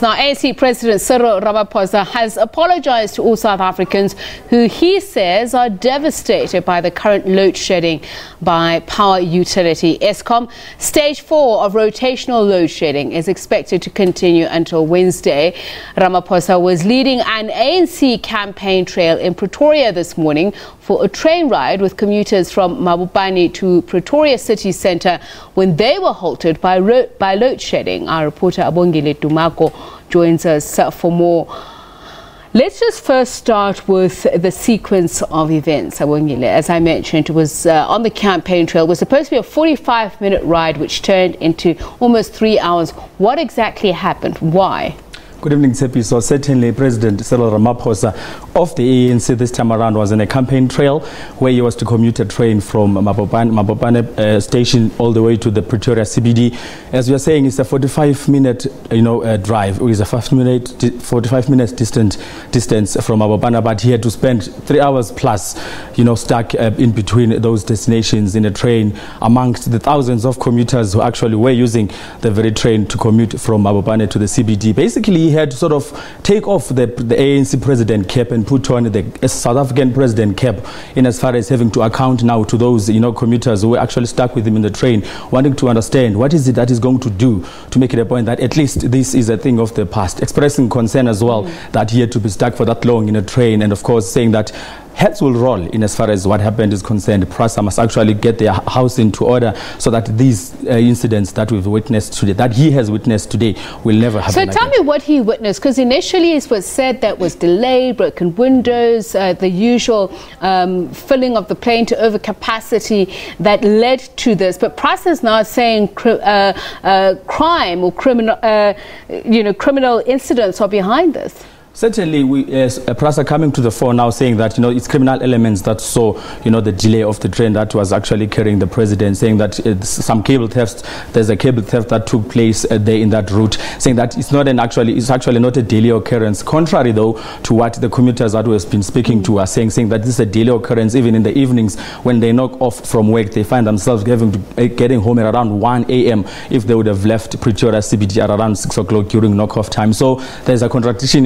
Now, ANC President Cyril Ramaphosa has apologised to all South Africans who he says are devastated by the current load shedding by power utility Eskom. Stage 4 of rotational load shedding is expected to continue until Wednesday. Ramaphosa was leading an ANC campaign trail in Pretoria this morning for a train ride with commuters from Mabopane to Pretoria city centre when they were halted by load shedding. Our reporter Abongile Dumako joins us for more. Let's just first start with the sequence of events, Abongile. As I mentioned, it was on the campaign trail. It was supposed to be a 45-minute ride which turned into almost 3 hours. What exactly happened? Why? Good evening, Tsepi. So certainly President Cyril Ramaphosa of the ANC this time around was on a campaign trail where he was to commute a train from Mabopane station all the way to the Pretoria CBD. As we are saying, it's a 45-minute drive. It is a 45-minute distance from Mabopane, but he had to spend 3 hours plus, stuck in between those destinations in a train amongst the thousands of commuters who actually were using the very train to commute from Mabopane to the CBD. Basically, he had to sort of take off the ANC president cap and put on the South African president cap in as far as having to account now to those commuters who were actually stuck with him in the train, wanting to understand what is it that he's going to do to make it a point that at least this is a thing of the past, expressing concern as well that he had to be stuck for that long in a train, and of course saying that heads will roll in as far as what happened is concerned. PRASA must actually get their house into order so that these incidents that we've witnessed today, that he has witnessed today, will never happen. So tell me what he witnessed, because initially it was said that was delayed, broken windows, the usual filling of the plane to overcapacity that led to this. But PRASA is now saying crime or criminal incidents are behind this. Certainly, PRASA coming to the fore now saying that, it's criminal elements that saw, the delay of the train that was actually carrying the president, saying that there's a cable theft that took place there in that route, saying that it's actually not a daily occurrence. Contrary, though, to what the commuters that we've been speaking to are saying that this is a daily occurrence. Even in the evenings when they knock off from work, they find themselves getting home at around 1 a.m. if they would have left Pretoria CBD at around 6 o'clock during knock-off time. So there's a contradiction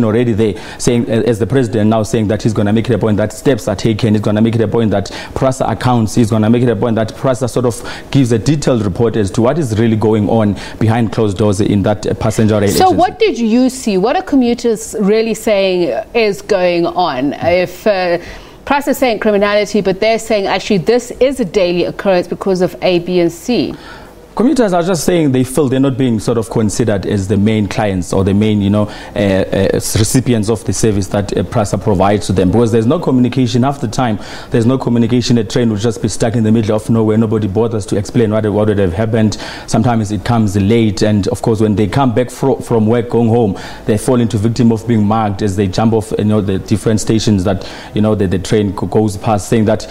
already there, saying as the president now saying that he's going to make it a point that steps are taken, he's going to make it a point that PRASA accounts, he's going to make it a point that PRASA sort of gives a detailed report as to what is really going on behind closed doors in that passenger rail agency. What did you see? What are commuters really saying is going on? If PRASA is saying criminality, but they're saying actually this is a daily occurrence because of A, B and C. Commuters are just saying they feel they're not being sort of considered as the main clients or the main, recipients of the service that PRASA provides to them, because there's no communication. Half the time, there's no communication. A train will just be stuck in the middle of nowhere. Nobody bothers to explain what would have happened. Sometimes it comes late, and of course, when they come back from work, going home, they fall into victim of being mugged as they jump off, the different stations that, the train goes past, saying that,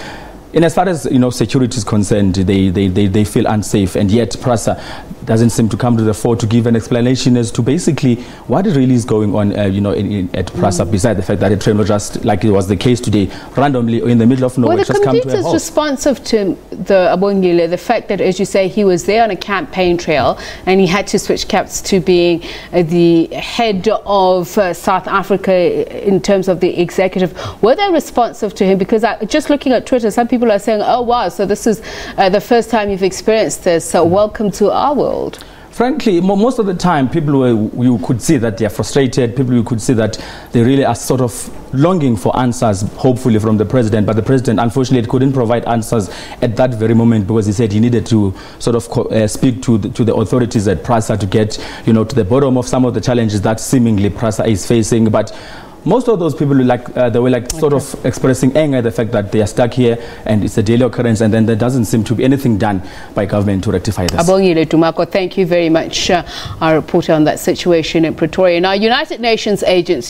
in as far as security is concerned, they feel unsafe, and yet PRASA doesn't seem to come to the fore to give an explanation as to basically what really is going on, at PRASA, besides the fact that a train was just, like it was the case today, randomly in the middle of nowhere, just come to a halt. Well, the commuters responsive to the Abongile, the fact that, as you say, he was there on a campaign trail and he had to switch caps to being the head of South Africa in terms of the executive. Were they responsive to him? Because just looking at Twitter, some people are saying, oh wow, so this is the first time you've experienced this, so welcome to our world. Frankly, most of the time, people you could see that they are frustrated. People, you could see that they really are sort of longing for answers, hopefully from the president. But the president, unfortunately, couldn't provide answers at that very moment, because he said he needed to sort of speak to the authorities at PRASA to get, to the bottom of some of the challenges that seemingly PRASA is facing. But most of those people they were sort of expressing anger at the fact that they are stuck here and it's a daily occurrence, and then there doesn't seem to be anything done by government to rectify this. Abongile Dumako, thank you very much, our reporter on that situation in Pretoria. Now, United Nations agency